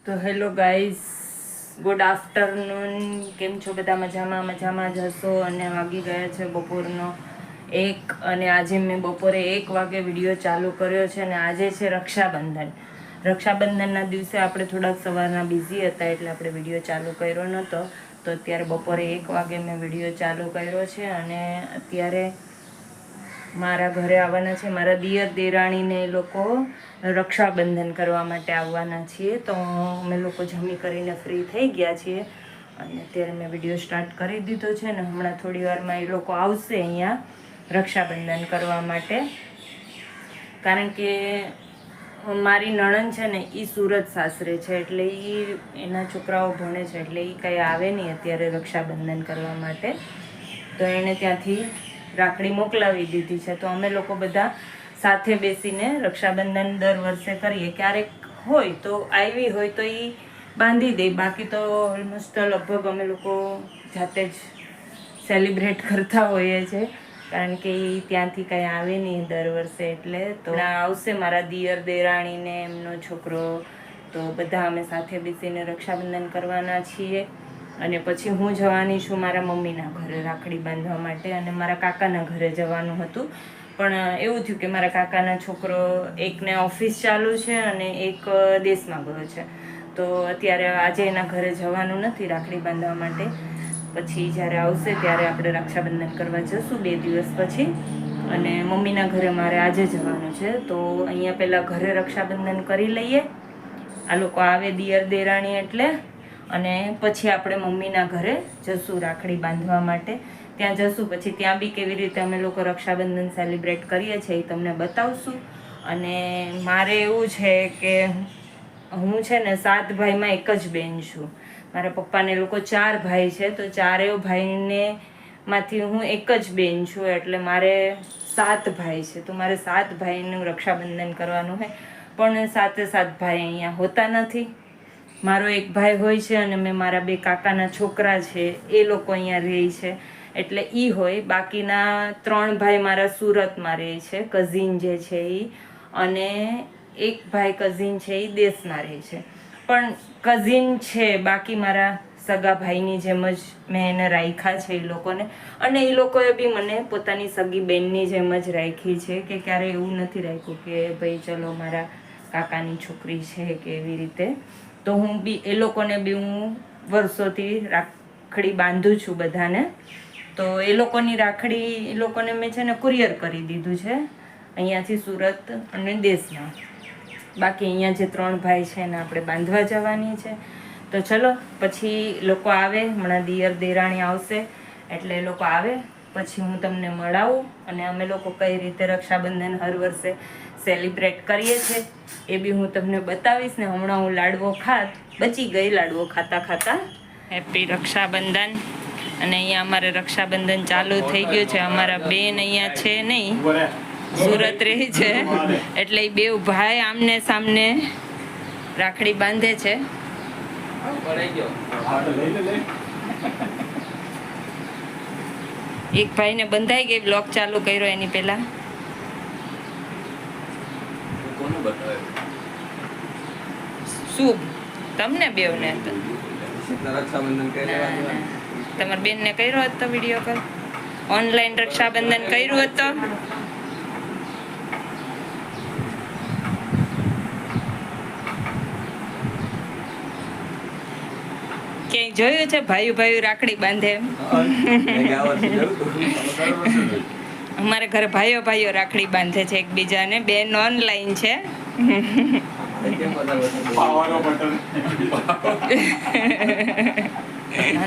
તો hello guys, good afternoon. કેમ છો બધા? મજામાં જ હશો. અને વાગી ગયા છે બપોરનો 1 અને આજે મેં બપોરે 1 વાગે વિડીયો ચાલુ કર્યો છે. અને આજે છે રક્ષાબંધનના દિવસે આપણે થોડાક સવારના બિઝી હતા એટલે આપણે વિડીયો ચાલુ કર્યો નહોતો. તો અત્યારે બપોરે 1 વાગે મેં વિડીયો ચાલુ કર્યો છે. અને અત્યારે મારા ઘરે આવવાના છે મારા દિયર દેરાણીને એ લોકો રક્ષાબંધન કરવા માટે આવવાના છીએ. તો અમે લોકો જમી કરીને ફ્રી થઈ ગયા છીએ અને અત્યારે મેં વિડીયો સ્ટાર્ટ કરી દીધો છે. ને હમણાં થોડી વારમાં એ લોકો આવશે અહીંયા રક્ષાબંધન કરવા માટે. કારણ કે મારી નણંદ છે ને એ સુરત સાસરે છે એટલે એના છોકરાઓ ભણે છે એટલે એ કંઈ આવે નહીં અત્યારે રક્ષાબંધન કરવા માટે. તો એણે ત્યાંથી રાખડી મોકલાવી દીધી છે. તો અમે લોકો બધા સાથે બેસીને રક્ષાબંધન દર વર્ષે કરીએ. ક્યારેક હોય તો આવી હોય તો એ બાંધી દે, બાકી તો ઓલમોસ્ટ લગભગ અમે લોકો જાતે જ સેલિબ્રેટ કરતા હોઈએ છીએ. કારણ કે એ ત્યાંથી કંઈ આવે નહીં દર વર્ષે એટલે. તો આવશે મારા દિયર દેરાણીને એમનો છોકરો, તો બધા અમે સાથે બેસીને રક્ષાબંધન કરવાના છીએ. અને પછી હું જવાની છું મારા મમ્મીના ઘરે રાખડી બાંધવા માટે. અને મારા કાકાના ઘરે જવાનું હતું, પણ એવું થયું કે મારા કાકાના છોકરો એકને ઓફિસ ચાલુ છે અને એક દેશમાં ગયો છે. તો અત્યારે આજે એના ઘરે જવાનું નથી રાખડી બાંધવા માટે. પછી જ્યારે આવશે ત્યારે આપણે રક્ષાબંધન કરવા જશું 2 દિવસ પછી. અને મમ્મીના ઘરે મારે આજે જવાનું છે. તો અહીંયા પહેલાં ઘરે રક્ષાબંધન કરી લઈએ, આ લોકો આવે દિયર દેરાણી એટલે. અને પછી આપણે મમ્મીના ઘરે જશું રાખડી બાંધવા માટે. ત્યાં જશું પછી ત્યાં બી કેવી રીતે અમે લોકો રક્ષાબંધન સેલિબ્રેટ કરીએ છીએ એ તમને બતાવશું. અને મારે એવું છે કે હું છે ને 7 ભાઈમાં એક જ બેન છું. મારા પપ્પાને લોકો 4 ભાઈ છે, તો 4 ભાઈને માંથી હું એક જ બેન છું. એટલે મારે 7 ભાઈ છે, તો મારે 7 ભાઈનું રક્ષાબંધન કરવાનું હોય. પણ 7 ભાઈ અહીંયા હોતા નથી. મારો એક ભાઈ હોય છે અને મેં મારા 2 કાકાના છોકરા છે એ લોકો અહીંયા રહે છે એટલે એ હોય. બાકીના 3 ભાઈ મારા સુરતમાં રહે છે, કઝિન જે છે એ. અને એક ભાઈ કઝિન છે એ દેશમાં રહે છે. પણ કઝિન છે બાકી મારા સગા ભાઈની જેમ જ મેં એને રાખ્યા છે એ લોકોને. અને એ લોકોએ બી મને પોતાની સગી બેનની જેમ જ રાખી છે, કે ક્યારેય એવું નથી રાખ્યું કે ભાઈ ચલો મારા કાકાની છોકરી છે કે એવી રીતે. તો હું બી એ લોકોને બી હું વર્ષોથી રાખડી બાંધું છું બધાને. તો એ લોકોની રાખડી એ લોકોને મેં છે ને કુરિયર કરી દીધું છે અહીંયાથી સુરત અને દેશમાં. બાકી અહીંયા જે 3 ભાઈ છે એને આપણે બાંધવા જવાની છે. તો ચલો પછી લોકો આવે, હમણાં દિયર દેરાણી આવશે એટલે એ લોકો આવે પછી હું તમને મળાવું અને અમે લોકો કઈ રીતે રક્ષાબંધન હર વર્ષે સેલિબ્રેટ કરીએ છીએ એ બી હું તમને બતાવીશ. ને હમણાં હું લાડવો બચી ગઈ લાડવો ખાતા. હેપી રક્ષાબંધન. અને અહીંયા અમારે રક્ષાબંધન ચાલુ થઈ ગયું છે. અમારા બેન અહીંયા છે નહીં, સુરત રહે છે એટલે એ 2 ભાઈ આમને સામને રાખડી બાંધે છે. એક ભાઈને બંધાઈ ગઈ, બ્લોગ ચાલુ કર્યો એની પહેલા. શું તમને બેવને તમારા બેનને કર્યો હતો વિડીયો કોલ? ઓનલાઈન રક્ષાબંધન કર્યું હતું? ક્યાંય જોયું છે ભાઈ રાખડી બાંધે એમ? અમારે ઘરે ભાઈઓ રાખડી બાંધે છે એકબીજાને. બેન ઓનલાઈન છે.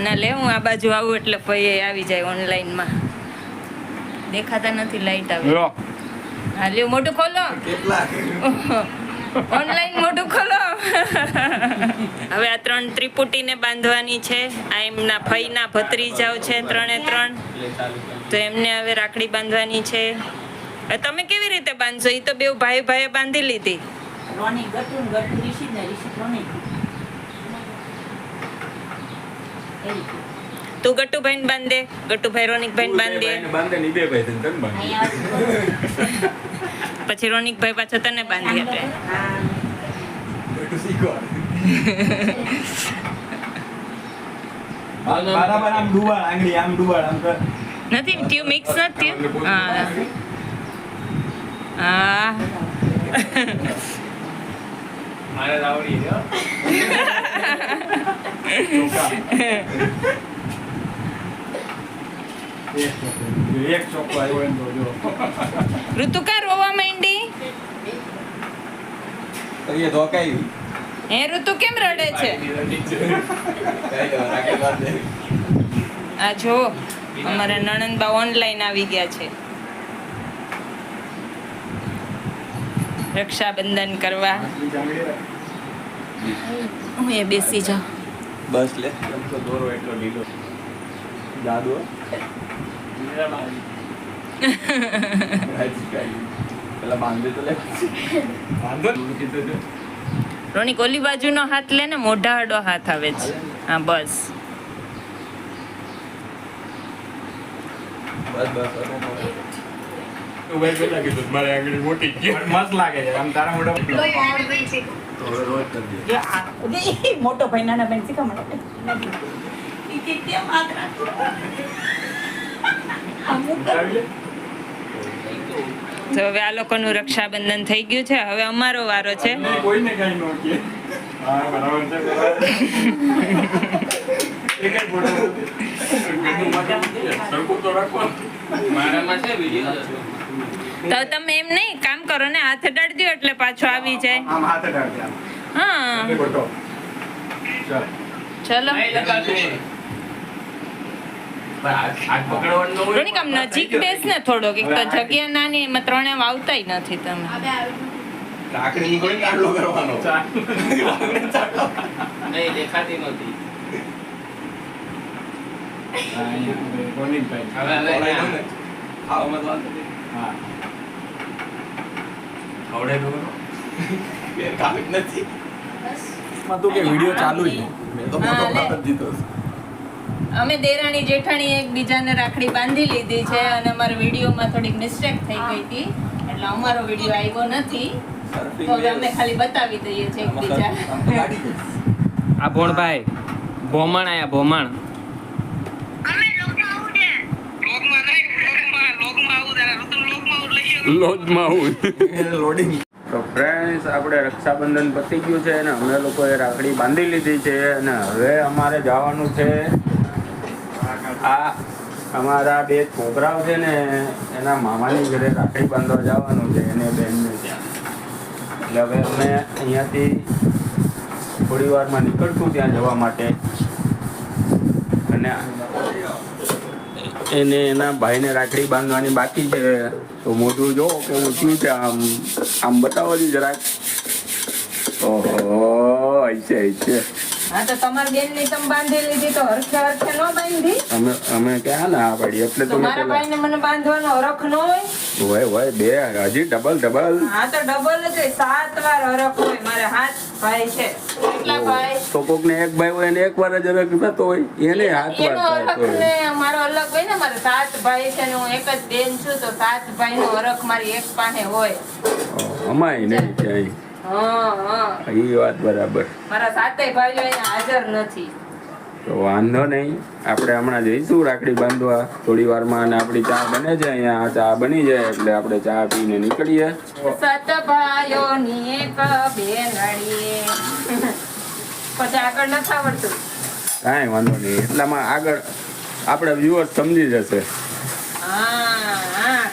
ના લે, હું આ બાજુ આવું એટલે ભાઈ આવી જાય ઓનલાઈનમાં. દેખાતા નથી, લાઈટ આવે. હા લ્યો, મોટું ખોલો. ઓનલાઈન મોટું ખોલો. હવે આ 3 ત્રિપુટીને બાંધવાની છે. આ એમના ફઈના ભત્રીજાઓ છે 3 તો એમને હવે રાખડી બાંધવાની છે. તમે કેવી રીતે બાંધશો? એ તો 2 ભાઈએ બાંધી લીધી. તું ગટુભાઈને બાંધે, ગટુભાઈ રોનિકભાઈને બાંધે, બાંધે ની બે ભાઈ તને બાંધે. પછી રોનિકભાઈ પાછો તને બાંધી આપે. એટલું શીખવા. બરાબર આમ ડુબાડ આંગળી આમ ડુબાડ આમ કર. નથી ટ્યુ મિક્સ નથી થયું. હા હા મારે રાવડી છે એક ચોખ્ખો આવ્યો એમ તો જો ઋતુકા રોવા માંડી. એ ધોકાઈ હે ઋતુ કેમ રડે છે? આ જો અમારા નણંદબા ઓનલાઈન આવી ગયા છે રક્ષાબંધન કરવા. હું એ બેસી જાઉં. બસ લે તો દોરો એટલો લીલો જાદુ પેલા બાંધે તો લે બાંધો કીધું છે. રોનિક ઓલી બાજુનો હાથ લે ને, મોઢા આડો હાથ આવે છે. હા બસ બસ બસ ભાઈ પેલા કીધું મારી આંગળી મોટી ગઈ મસ્ત લાગે છે આમ તારા મોઢા તો રોજ કરી દે. મોટો ભાઈ નાના ભાઈ શીખવા મળે. તો હવે આ લોકોનું રક્ષાબંધન થઈ ગયું છે. હવે અમારો વારો છે. કોઈને કઈ નો કે હા બરાબર છે બરાબર એક જ ફોટો સરખું તો રાખો મારામાં છે વિડિયો તો તમે એમ નહીં કામ કરો ને, હાથે ડાળી દો એટલે પાછો આવી જાય. આમ હાથે ડાળ દે હા ફોટો ચાલ ચલો રોનિક આમ નજીક બેસ ને થોડોક. એક તો જગ્યા નાની, એમાં ત્રણે આવતાય નથી તમે. રાખડી કોઈ કાઢલો કરવાનો નહીં દેખાતી નહોતી. વિડીયો ચાલુ જ મેં તો મોટો પાત્ર દીધો. અમે દેરાણી જેઠાણી એકબીજાને રાખડી બાંધી લીધી છે અને અમારા વિડીયોમાં થોડીક મિસ્ટેક થઈ ગઈ હતી એટલે અમારો વિડીયો આવ્યો નથી. તો હવે અમે ખાલી બતાવી દઈએ છીએ એકબીજા. આ ભોણભાઈ ભોમણ આયા ભોમણ. તો ફ્રેન્ડ્સ આપણે રક્ષાબંધન પતી ગયું છે અને અમે લોકોએ રાખડી બાંધી લીધી છે અને હવે અમારે જવાનું છે. આ અમારા બે છોકરાઓ છે ને એના મામાની ઘરે રાખડી બાંધવા જવાનું છે એને બેનને ત્યાં. એટલે હવે અમે અહીંયાથી થોડી વારમાં નીકળશું ત્યાં જવા માટે અને એને એના ભાઈને રાખડી બાંધવાની બાકી છે. તો મોઢું જો કેવું થયું છે આમ આમ બતાવો જી જરાક. ઓહો છે હા તો તમારી બેનની તમે બાંધી લીધી તો હરખે હરખે ન બાંધી. અમે ક્યાં ના પાડી એટલે તો મારા ભાઈને મને બાંધવાનો હરખ ન હોય. હોય બે હજી ડબલ. હા તો ડબલ જ 7 વાર હરખ હોય. મારે 7 ભાઈ છે. કેટલા ભાઈ? તો કોક ને એક ભાઈ હોય ને એક વાર જ હરખ થતો હોય એને 7 વાર થાય. ને મારો અલગ હોય ને, મારે 7 ભાઈ છે ને હું એક જ બેન છું તો 7 ભાઈનો હરખ મારી એક પાસે હોય. અમાય નહીં ક્યાંય. હા એ વાત બરાબર. મારા 7 ભાઈઓ અહીંયા હાજર નથી. તો વાંધો નહીં, આપણે હમણાં જઈશું રાખડી બાંધવા થોડી વારમાં અને આપણી ચા બને છે અહીંયા. ચા બની જાય એટલે આપણે ચા પીને નીકળીએ. 7 ભાઈઓની એક બેનડી. પછી આગળ નથી આવડતું. કાંઈ વાંધો નહીં, એટલામાં આગળ આપણા વ્યુઅર્સ સમજી જશે. હા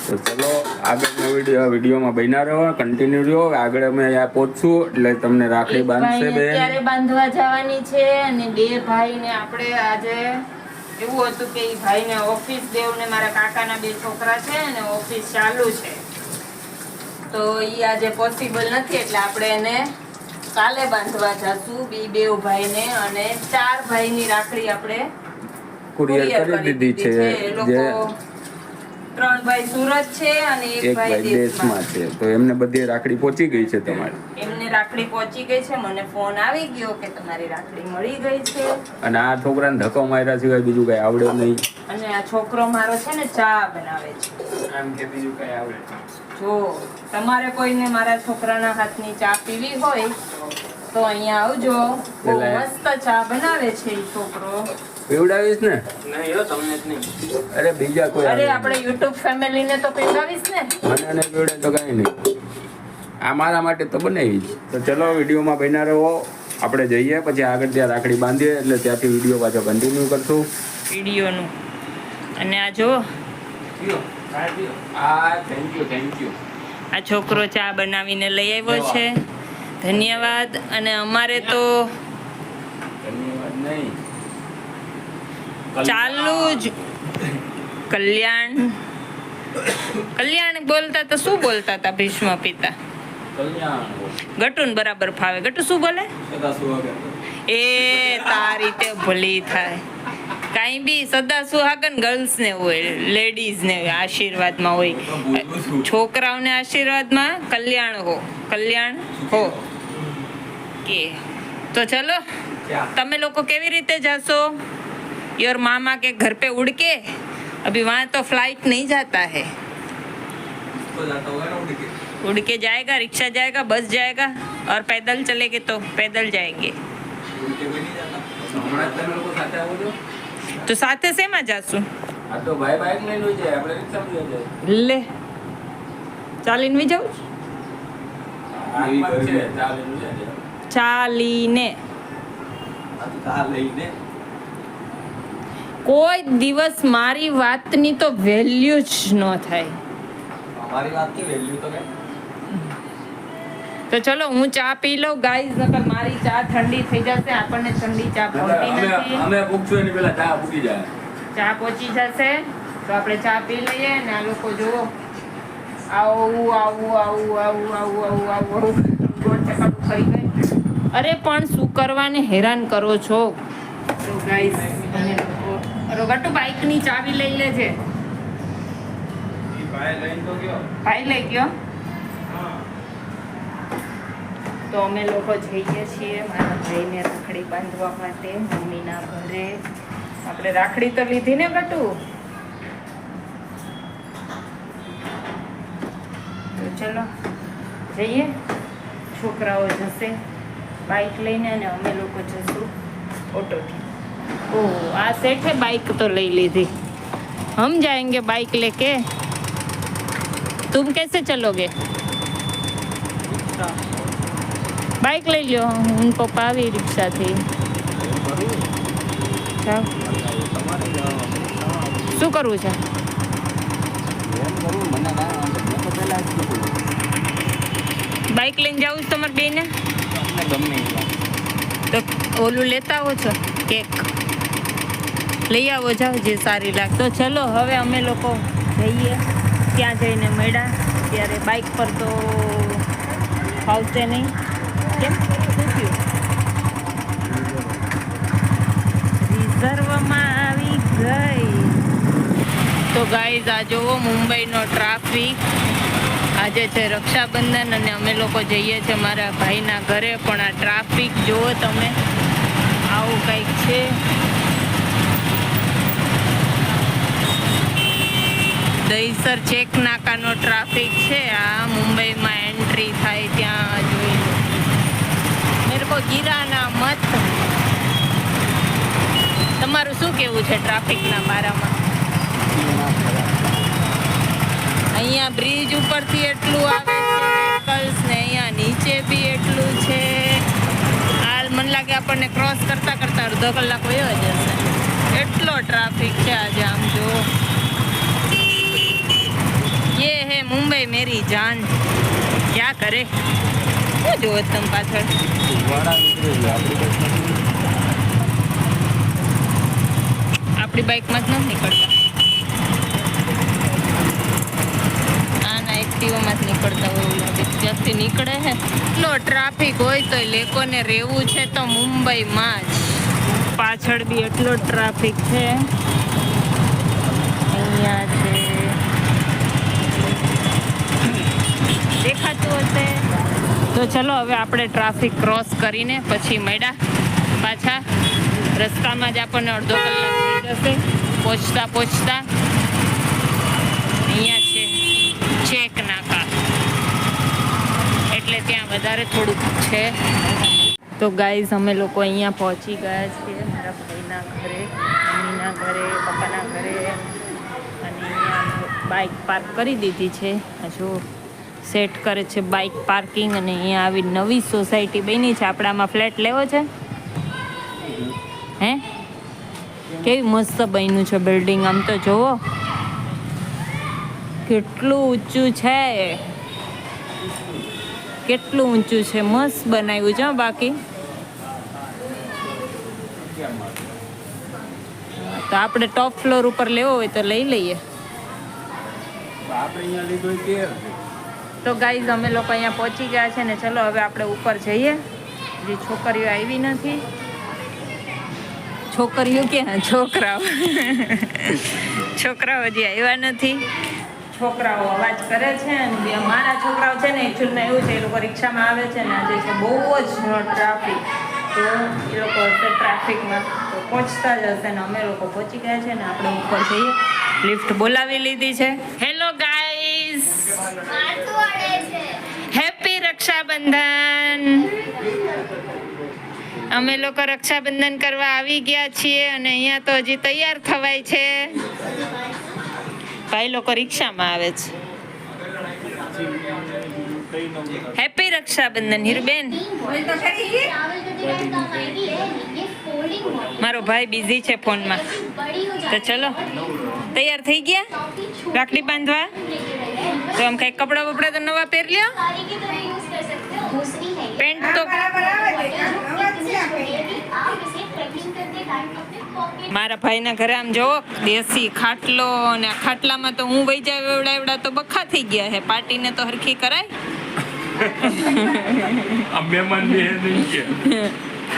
તો ચલો આગળનો વિડીયોમાં બન્યા રહો, કન્ટિન્યુ રહો. આગળ અમે અહીંયા પહોંચશું એટલે તમને રાખડી બાંધશે બેન. અત્યારે બાંધવા જવાની છે અને 2 ભાઈને આપણે આજે એવું હતું કે એ ભાઈને ઓફિસ દેવને મારા કાકાના 2 છોકરા છે અને ઓફિસ ચાલુ છે તો એ આજે પોસિબલ નથી એટલે આપણે એને કાલે બાંધવા જશું. 2 ભાઈને અને 4 ભાઈની રાખડી આપણે કુરિયર કરી દીધી છે. જે 3 ભાઈ સુરત છે અને 1 ભાઈ દેશમાં છે તો એમને બધી રાખડી પહોંચી ગઈ છે તમારી. એમને ભાઈને રાખડી પહોંચી ગઈ છે, મને ફોન આવી ગયો કે તમારી રાખડી મળી ગઈ છે. અને આ છોકરાને ધક્કો માર્યા સિવાય બીજું કઈ આવડે નહીં. અને આ છોકરો મારો છે ને ચા બનાવે છે. આમ કે બીજું કઈ આવડે. જો તમારે કોઈને મારા છોકરાના હાથની ચા પીવી હોય તો અહીંયા આવજો. બહુ મસ્ત ચા બનાવે છે એ છોકરો. પીવડાવીશ ને? નહીં હો, તમને જ નહીં. અરે બીજા કોઈ અરે આવે. આપણે YouTube ફેમિલીને તો પીવડાવીશ ને. મને ને પીવડે તો કઈ નહીં. આ મારા માટે તો બનાવી જ. તો ચલો વિડીયોમાં બન્યા રહો. આપણે જઈએ પછી આગળ ત્યાં રાખડી બાંધીએ એટલે ત્યાંથી વિડીયો પાછો કન્ટિન્યુ કરશું વિડીયોનું. અને આ જો થેન્ક યુ. આ છોકરો ચા બનાવીને લઈ આવ્યો છે. ધન્યવાદ. અને અમારે તો ધન્યવાદ નહીં, ચાલુ જ કલ્યાણ બોલતા તો શું બોલતા હતા ભીષ્મ પિતા? ગટુન બરાબર ફાવે. ગટુ શું બોલે? એ તારી તે ભલી થાય. કાંઈ બી સદા સુહાગન ગર્લ્સ ને હોય, લેડીઝ ને આશીર્વાદમાં હોય. છોકરાઓને આશીર્વાદમાં કલ્યાણ હો કે. તો ચલો તમે લોકો કેવી રીતે જાશો? योर मामा के घर पे उड़ के? अभी वहाँ तो फ्लाइट नहीं जाता है. उड़ के जाएगा, रिक्शा जाएगा, बस जाएगा और पैदल चलेंगे तो पैदल जाएंगे. तो સાથે શેમાં જાશું? આ તો ભાઈ બાઈક લઈને જાય, આપણે રિક્ષામાં જાય. લે ચાલીને વી જાઉં? ચાલીને કોઈ દિવસ મારી વાતની તો વેલ્યુ જ ન થાય. અમારી વાતની વેલ્યુ તો કઈ. તો ચલો હું ચા પી લઉં ગાઈઝ, નકર મારી ચા ઠંડી થઈ જશે. આપણને ઠંડી ચા ભાવતી નથી. અમે પૂછશું એની પેલા ચા પૂકી જાય. ચા પહોંચી જશે તો આપણે ચા પી લઈએ. ને આ લોકો જુઓ આવું ફરી ગઈ. અરે પણ શું કરવાને હેરાન કરો છો? તો ગાઈઝ અમે લોકો રોગટુ બાઈકની ચાવી લઈ લેજે. ભાઈ લઈ ગયો. તો અમે લોકો જઈએ છીએ મારા ભાઈને રાખડી બાંધવા માટે મમ્મીના ઘરે. આપણે રાખડી તો લીધી ને ગટુ? તો ચલો જઈએ. છોકરાઓ જશે બાઈક લઈને અને અમે લોકો જશું ઓટોથી. ओह आ सेठ है, बाइक तो ले ली थी. हम जाएंगे बाइक लेके. तुम कैसे चलोगे? बाइक ले लो. उन पप्पा भी रिक्शा थी. શું કરવું છે? બાઇક લઈને જાવું છે તમારે બેને? તો ઓલું લેતા આવો છો કેક લઈ આવો, જાઓ જે સારી લાગે. તો ચલો હવે અમે લોકો જઈએ. ત્યાં જઈને મળ્યા ત્યારે બાઇક પર તો ફાવશે નહીં. કેમ શું થયું? રિઝર્વમાં આવી ગઈ. તો ગાઈઝ આ જુઓ મુંબઈનો ટ્રાફિક. આજે છે રક્ષાબંધન અને અમે લોકો જઈએ છીએ મારા ભાઈના ઘરે. પણ આ ટ્રાફિક જુઓ તમે, આવું કંઈક છે. દહીસર ચેક નાકાનો ટ્રાફિક છે આ. મુંબઈમાં એન્ટ્રી થાય ત્યાં જોઈ લો. મેરે કો ગિરાના મત. તમારું શું કેવું છે ટ્રાફિકના બારામાં? અહીંયા બ્રિજ ઉપરથી એટલું આવે છે વ્હીકલ્સ ને અહીંયા નીચે બી એટલું છે. હાલ મને લાગે આપણને ક્રોસ કરતા કરતા અડધો કલાક વયો જશે. એટલો ટ્રાફિક છે આજે. આમ જો ये है मुंबई मेरी जान. क्या करे? શું જોવો તમે પાછળ? આપણી બાઇકમાં જ નથી નીકળતા. આના એક્ટિવામાં જ નીકળતા હોય એવું લાગે. જ્યાંથી નીકળે છે એટલો ટ્રાફિક હોય તો લોકોને રહેવું છે તો મુંબઈમાં જ. પાછળ બી એટલો ટ્રાફિક છે. અહીંયા છે દેખાતું હશે. તો ચલો હવે આપણે ટ્રાફિક ક્રોસ કરીને પછી મળ્યા પાછા. રસ્તામાં જ આપણને અડધો કલાક થઈ જશે પહોંચતા. અહીંયા છે ચેક નાકા, એટલે ત્યાં વધારે થોડુંક છે. તો ગાઈઝ અમે લોકો અહીંયા પહોંચી ગયા છીએ મારા ભાઈના ઘરે, મમ્મીના ઘરે, પપ્પાના ઘરે. અને અહીંયા બાઇક પાર્ક કરી દીધી છે. હજુ સેટ કરે છે બાઇક પાર્કિંગ. અને અહીંયા આવી નવી સોસાયટી બની છે. આપણામાં ફ્લેટ લેવો છે હે? કેવી મસ્ત બન્યું છે બિલ્ડિંગ. આમ તો જોવો કેટલું ઊંચું છે, કેટલું ઊંચું છે. મસ્ત બનાવ્યું છે. બાકી તો આપણે ટોપ ફ્લોર ઉપર લેવો હોય તો લઈ લઈએ. તો ગાઈઝ અમે લોકો અહીંયા પહોંચી ગયા છે ને ચલો હવે આપણે ઉપર જઈએ. હજી છોકરીઓ આવી નથી. છોકરીઓ ક્યાં? છોકરાઓ હજી આવ્યા નથી. છોકરાઓ અવાજ કરે છે. અને મારા છોકરાઓ છે ને એકચ્યુઅલમાં એવું છે, એ લોકો રિક્ષામાં આવે છે ને આજે છે બહુ જ ટ્રાફિક. તો એ લોકો હશે ટ્રાફિકમાં તો પહોંચતા જ હશે. ને અમે લોકો પહોંચી ગયા છે ને આપણે ઉપર જઈએ. લિફ્ટ બોલાવી લીધી છે. Hello guys, happy Rakshabandhan. અમે લોકો રક્ષાબંધન કરવા આવી ગયા છીએ અને અહીંયા તો હજી તૈયાર થવાય છે. ભાઈ લોકો રિક્ષામાં આવે છે. હેપી રક્ષાબંધન હીરુબેન. મારો ભાઈ બિઝી છે ફોનમાં. તો ચલો તૈયાર થઈ ગયા રાખડી બાંધવા. તો આમ કઈ કપડા બપડા તો નવા પહેર લ્યો. પેન્ટ તો મારા ભાઈના ઘરે આમ જોવો દેશી ખાટલો. અને આ ખાટલામાં તો હું વહી જાય એવડા તો બખા થઈ ગયા છે. પાર્ટીને તો હરખી કરાય.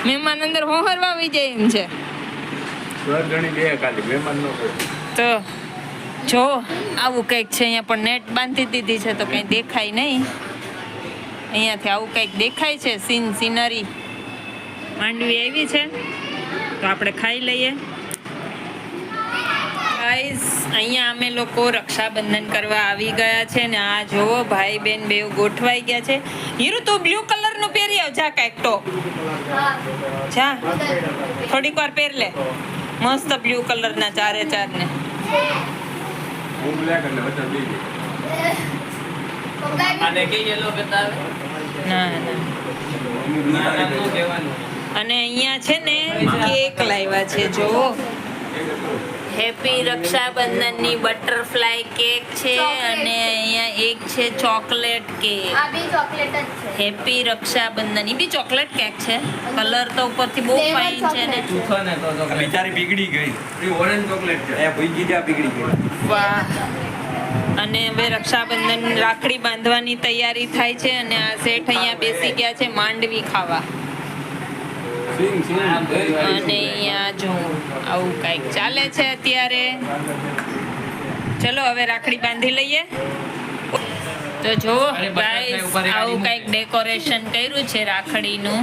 મહેમાન અંદર હોહરવા વહી જાય એમ છે. તો જો આવું કંઈક છે. અહીંયા પણ નેટ બાંધી દીધી છે તો કંઈ દેખાય નહીં. અહીંયાથી આવું કંઈક દેખાય છે. સીનરી માંડવી આવી છે તો આપણે ખાઈ લઈએ. ગાઈસ અહીંયા અમે લોકો રક્ષાબંધન કરવા આવી ગયા છે ને આ જોવો ભાઈ બેન બે ગોઠવાઈ ગયા છે. હીરુ તું બ્લુ કલર નું પહેરી આવ જા કાંઈક ટોપ. જા થોડીક વાર પહેર લે. મસ્ત બ્લુ કલર ના ચારે ચાર ને. ના. અને અહીંયા છે ને કેક લાવ્યા છે જોવો. હેપી રક્ષાબંધનની બટરફ્લાય કેક છે. અને અહીંયા એક છે ચોકલેટ કેક. હેપી રક્ષાબંધન. ઈ બી ચોકલેટ કેક છે. કલર તો ઉપરથી બહુ ફાઇન છે ને. બિચારી પીગળી ગઈ. ઓરેન્જ ચોકલેટ છે. એ ભૂઈ ગઈ પીગળી ગઈ. વાહ. અને હવે રક્ષાબંધન રાખડી બાંધવાની તૈયારી થાય છે. અને આ શેઠ અહીંયા બેસી ગયા છે માંડવી ખાવા. અને અહીંયા જો આવું કંઈક ચાલે છે અત્યારે. ચલો હવે રાખડી બાંધી લઈએ. તો જો ગાઈસ આવું કંઈક ડેકોરેશન કર્યું છે રાખડીનું.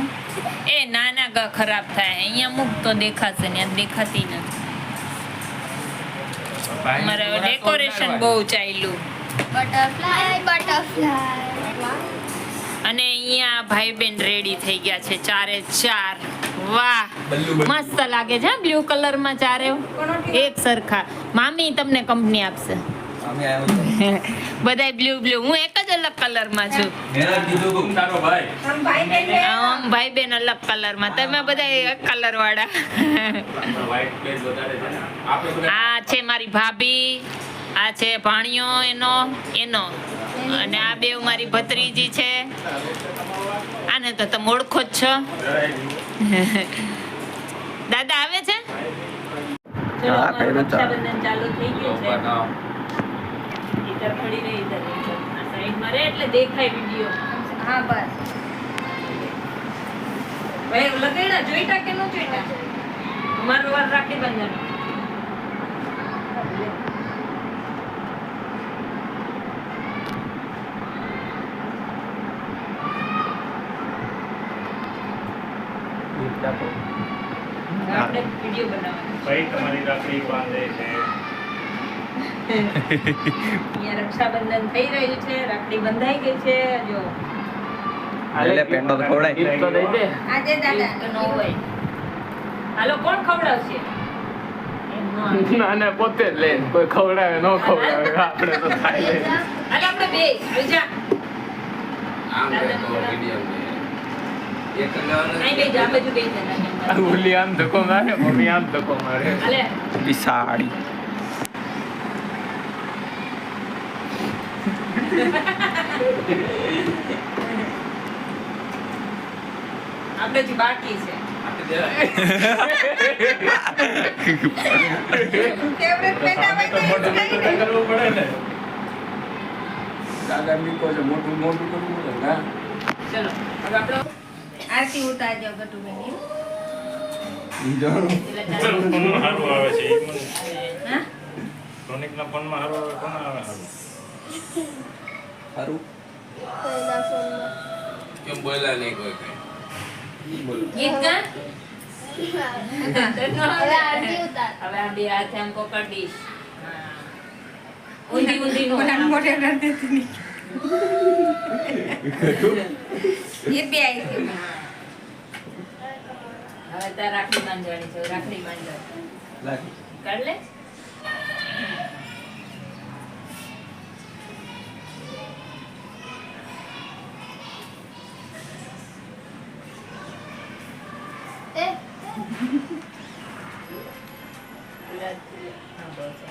એ નાના ખરાબ થાય. અહીંયા મૂક તો દેખાશે ને દેખાતી નથી. મારે ડેકોરેશન બહુ ચાલ્યું. અને અહીંયા ભાઈ બેન રેડી થઈ ગયા છે ચારે ચાર. વાહ મસ્ત લાગે છે બ્લુ કલર માં ચારે એક સરખા. મામી તમને કંપની આપશે. બધાય બ્લુ. હું એક જ અલગ કલર માં છું. ભાઈ બેન અલગ કલર માં. તમે બધા એક કલર વાળા. આ છે મારી ભાભી. આ છે ભાણિયો એનો. અને આ બે મારી ભત્રીજી છે. આને તો તમે ઓળખો જ છો. દાદા આવે છે. ચલો રક્ષાબંધન ચાલુ થઈ ગયું છે. ઇધર ખડી રહી ઇધર આ સાઈડ માં રે એટલે દેખાય વિડિયો. હા બસ ભાઈ લગાડ્યા જોઈતા કે નો જોઈતા. અમારો વાર રાખડી બંધન. જાતો આપણે વિડીયો બનાવવાનો ભાઈ તમારી રાખડી બાંધે છે. અહીંયા રક્ષાબંધન થઈ રહ્યું છે, રાખડી બંધાઈ ગઈ છે. જો એટલે પેંડો તો ખવડાય. ગીત તો દઈ દે. આજે દાદા તો ન હોય. હાલો કોણ ખવડાવશે? એમ ન આવે. ના ના પોતે જ લે કોઈ ખવડાવે ન ખવડાવે આપણે તો ખાઈ લે હાલો આપણે બે રજા આમ દેખો વિડિયો મે એક લેવાનો અહીં બે જા બાજુ બે જણા ઓલી આમ ધક્કો મારે મમ્મી આમ ધક્કો મારે હાલે બિસાડી. આપણે જ બાકી છે ફેવરેટ બેટા તો મોટું મોટું કરવું પડે ને. દાદા મીકો છે મોટું મોટું કરવું પડે ના ચલો હવે આપણે આરતી ઉતારજો ગટુબેની ફોનમાં સારું આવે છે ઈ મને. હા ટોનિકના ફોનમાં સારું આવે કોના આવે સારું? સારું કેમ બોલ્યા નહીં કોઈ કઈ? ગીત ગા હવે આરતી ઉતાર. હવે આ બે હાથે આમ પકડીશ ઊંધી ઊંધી નો મોટે કરી દેતી ની એ બે આવી ગયું હવે તાર રાખડી બાંધવાની છે રાખડી બાંધવાની કાઢ લે એ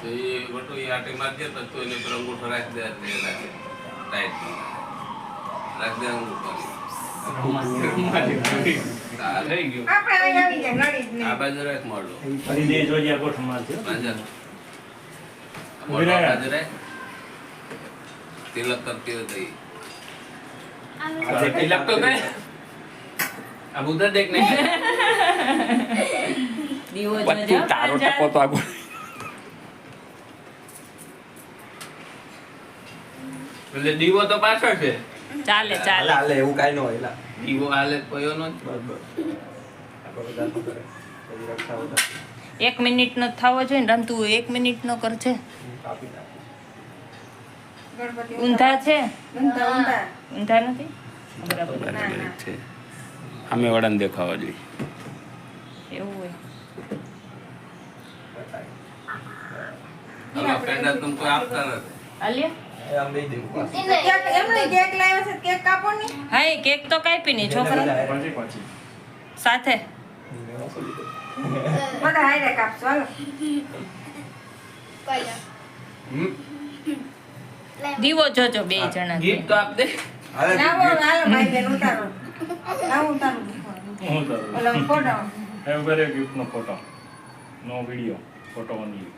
તો એ બટુ એ આટી મારજે તો તું એને પર અંગૂઠો રાખી દે એટલે એ લાગે ટાઈટ રાખ દે અંગૂઠો. ચાલે. થઈ ગયું આપણે અહીં આવી ગયા નડી જ આ બાજુ રાખ મોઢું. ફરી દે જોજે આ ગોઠ મારજો. બાજુ. મોઢું આ બાજુ રાખ. તિલક કરતી હોય તો ઈ. આવે. તિલક તો કઈ अब उधर देखने દીવો બધું જોજો તારો ટકો તો આગળ એટલે દીવો તો પાછળ છે. ચાલે ચાલે હાલે એવું કાઈ ન હોય લા દીવો હાલે કોયો નો બરાબર આપણે બધા ન કરે પછી રક્ષા બધા 1 મિનિટ નો થવો જોઈએ ને રમતું 1 મિનિટ નો કરજે કાપી નાખે ઊંધા છે ઊંધા નથી બરાબર છે અમે વડાને દેખાવા જોઈએ એવું હોય હવે પેંડા तुमको આપતા નથી. આલ્યા એ આમ દઈ દેવું પાછું. હા એ કેક તો કાપી નહીં છોકરા પછી પછી સાથે કોઈ જા. હમ? દીવો જોજો બે જણા ગીત તો આપ દે. હાલે હું તો એમ કરે ગિફ્ટનો ફોટો નો વિડિયો ફોટો ઓનલી.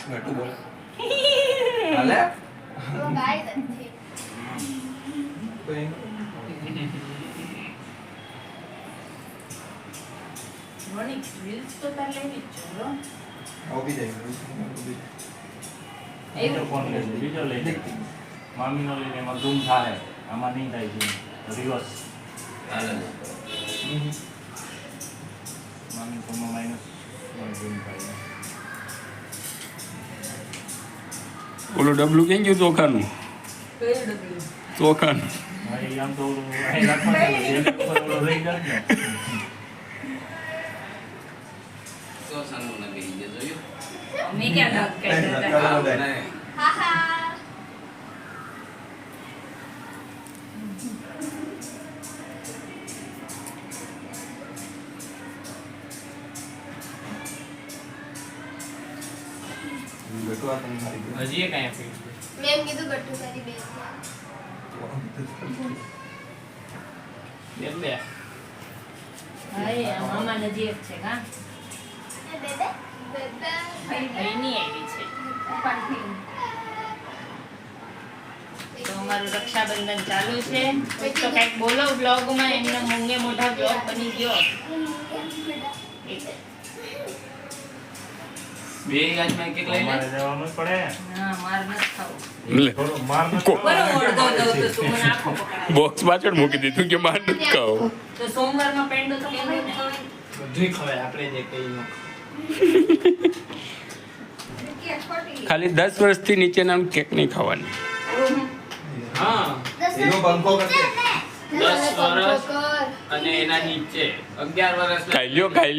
ઘટુ બોલ હાલે તો ગાય નથી. કોઈ ઊભી જાય બીજો ફોન લેજે બીજો લઈ લે. મામીનો લઈને એમાં ઝૂમ થાય આમાં નહીં થાય ઝૂમ રિવર્સ. હાલે. મામી ફોનમાં માઇનસ ઝૂમ થાય. ઓલું ડબલું કેમ ગયું ચોખાનું ચોખાનું હા, એ આમ તો અહીં રાખવાનું છે. એને ઉપર ઓલો રહી જાય ને. તો સાનું ને બેહી ગયા જોયું? મેં ક્યાં કહી હા, નહીં. હા હા. ઘટુ આ તમને મારી ગયું હજી એ કાંઈ આપી મેં એમ કીધું ગટ્ટુ કરી બે. બે હા મામા નજીક છે કા એ દે દે. દે દે. એની આવી છે તો અમારું રક્ષાબંધન ચાલુ છે તો કંઈક બોલો બ્લોગમાં એમના મૂંગે મોઢા બ્લોગ બની ગયો બે આજમાં એક એક લઈ લે. અમારે જવાનું જ પડે. ના માર નથી ખાવું લે થોડો માર ન કો- બરોબર અડધો દઉં તો તું મને આખો પકડાવ. બોક્સ પાછળ મૂકી દીધું કે માર નથી ખાવું. તો સોમવારમાં પેંડો તો કહેવાય ને. બધુંય ખવાય આપણે જે કઈ નો ખાલી 10 વર્ષથી નીચેના કેક નહીં ખાવાની. હા એનો પંખો કરશે 10 વર્ષ અને એના નીચે 11 વર્ષ ખાઈ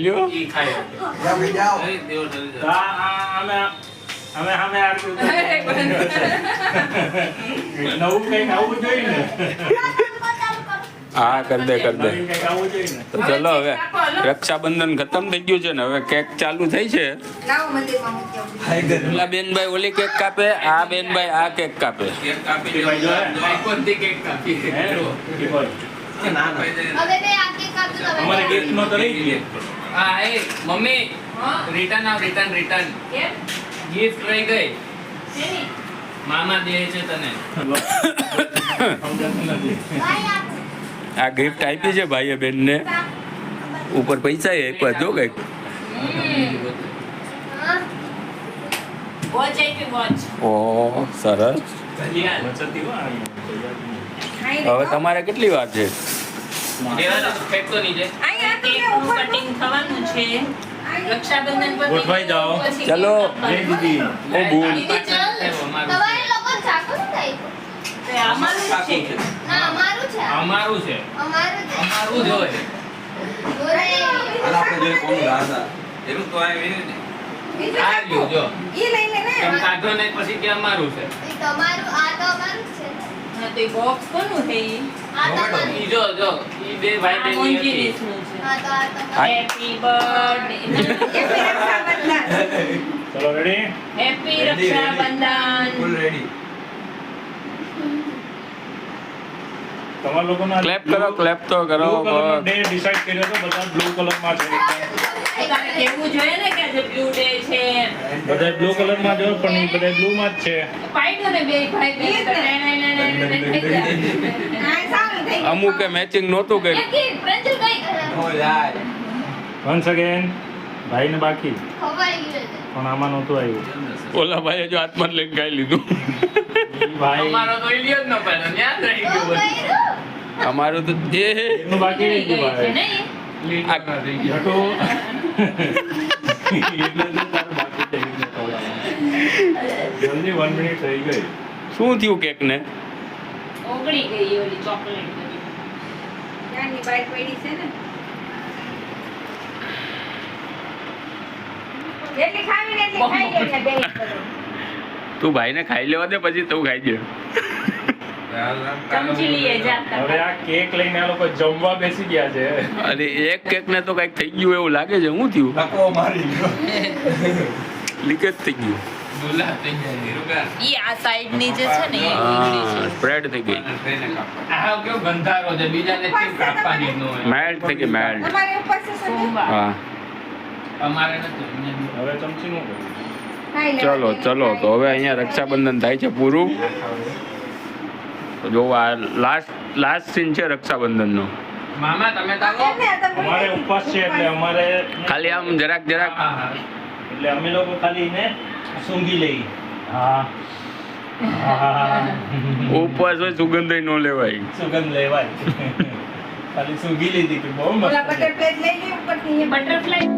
લ્યો ઈ ખાય જાઓ ભાઈ જાઓ અરે દેવ ડરી તો જાય. અમે આરતી નવું કંઈક આવવું જોઈએ ને હા કર દે નવીન કંઈક આવવું જોઈએ ને તો ચલો હવે રક્ષાબંધન ખતમ થઈ ગયું છે ને હવે કેક ચાલુ થઈ છે. હાય ગર પેલા બેનભાઈ ઓલી કેક કાપે, આ બેનભાઈ આ કેક કાપે. કેક કાપી કે ભાઈ જોયા? દો. આઈકોનથી કેક કાપી હે? એ ભાઈ, ના ના હવે મેં આ કેક કાપ્યું તમે અમારે ગિફ્ટનો તો રહી ગયો. હા એ મમ્મી રિટર્ન આવ રિટર્ન કેમ? ગિફ્ટ રહી ગઈ શેની? મામા દે છે તને સમજાતું નથી. ભાઈ આપો. આ ગિફ્ટ આપી છે ભાઈએ બેનને. ઉપર પૈસા આપ્યા જો કઈક. હા વોચ આપી વોચ. ઓહ સરસ. બચતી હો અહીંયા. હવે તમારે કેટલી વાર છે? ફેંકતો નહીં જાય કેકનું કટિંગ થવાનું છે. રક્ષાબંધન પર ગોઠવાઈ જાઓ. પછી ચલો. જય દીદી. ઓ ભૂલ. દીદી ચાલ તમારે લોકો ચાકુ નથી આપ્યું. તે અમારું જ છે. ના અમારું છે આ. અમારું છે અમારું છે અમારું જ હોય ઓરે હાલ આપણે જોઈએ કોનું રાજા એનું તો આવી ને આ લ્યો જો એમ કાઢો ને પછી કે અમારું છે ઈ તમારું આ તો અમારું જ છે હા, તો એ બોક્સ કોનું છે ઈ? આ તમારું ઈ જો ઈ બે ભાઈ આ બેન મોંઘી ની રીતનું છે. હા તો આ તમારું હેપી બર્થડે ચલો ready? Happy Ready, ready. Rakshabandhan. Full ready તમારા લોકોના ક્લેપ કરો, ક્લેપ તો કરો. બ્લુ કલરનો ડે ડિસાઈડ કર્યો તો બધા બ્લુ કલરમાં છે તારે કહેવું જોઈએ ને કે આજે બ્લુ ડે છે. બધા બ્લુ કલરમાં જો પણ ઈ બધા બ્લુમાં જ છે. પાડ્યો ને બે ભાઈ બેન તો થઈ જાય. અમુકે મેચિંગ નહોતું કર્યું. એક એક પ્રેન્ચલ કઈ ઓ યાર વન્સ અગેન ભાઈને બાકી ખવાઈ ગયું છે પણ આમાં નહોતું આવ્યું. ઓલા ભાઈએ જો હાથમાં લઈને ખાઈ લીધું. ઈ ભાઈ અમારો તો ઇલિયો જ ન પડ્યો યાદ રહી તો ગયું બધું. કર્યું અમારું તો એ એનું બાકી રહી ગયું છે ભાઈ. નહીં? લીટર ન થઈ ગયું. જટુ. એટલે જ તારું બાકી છે એટલે ખવડાવવાનું. જલ્દી 1 મિનિટ થઈ ગઈ. શું થયું કેક ને? ઓગળી ગઈ ઓલી ચોકલેટ બધી. તું ભાઈને ખાઈ લેવા દે પછી તું ખાઈ દે. ચમચી લઈએ જાતા. હવે આ કેક લઈને આ લોકો જમવા બેસી ગયા છે. અને એક કેક ને તો કઈક થઈ ગયું એવું લાગે છે. શું થયું? લકો મારી ગયો લીકેજ થઈ ગયું. દુલા થઈ જાય નિરુગા. ઈ આ સાઈડ ની જે છે ને એ ઓગળી છે. હા સ્પ્રેડ થઈ ગઈ. આ કેવો ગંધારો છે બીજાને કેમ કાપવાની ન હોય મેલ્ટ થઈ ગઈ મેલ્ટ. સોમવાર. હા અમારે નથી હવે ચમચી નું કર્યું. ચલો ચલો તો હવે અહીંયા રક્ષાબંધન થાય છે પૂરું. તો જો આ લાસ્ટ સીન છે રક્ષાબંધનનો. મામા તમે તાકો અમારે ઉપવાસ છે એટલે અમારે ખાલી આમ જરાક જરાક હા હા એટલે અમે લોકો ખાલી ને સૂંઘી લઈ. હા ઉપવાસ હોય સુગંધ ન લેવાય. સુગંધ લેવાય. ખાલી સૂંઘી લીધી કે બહુ મસ્ત છે. બટરફ્લાય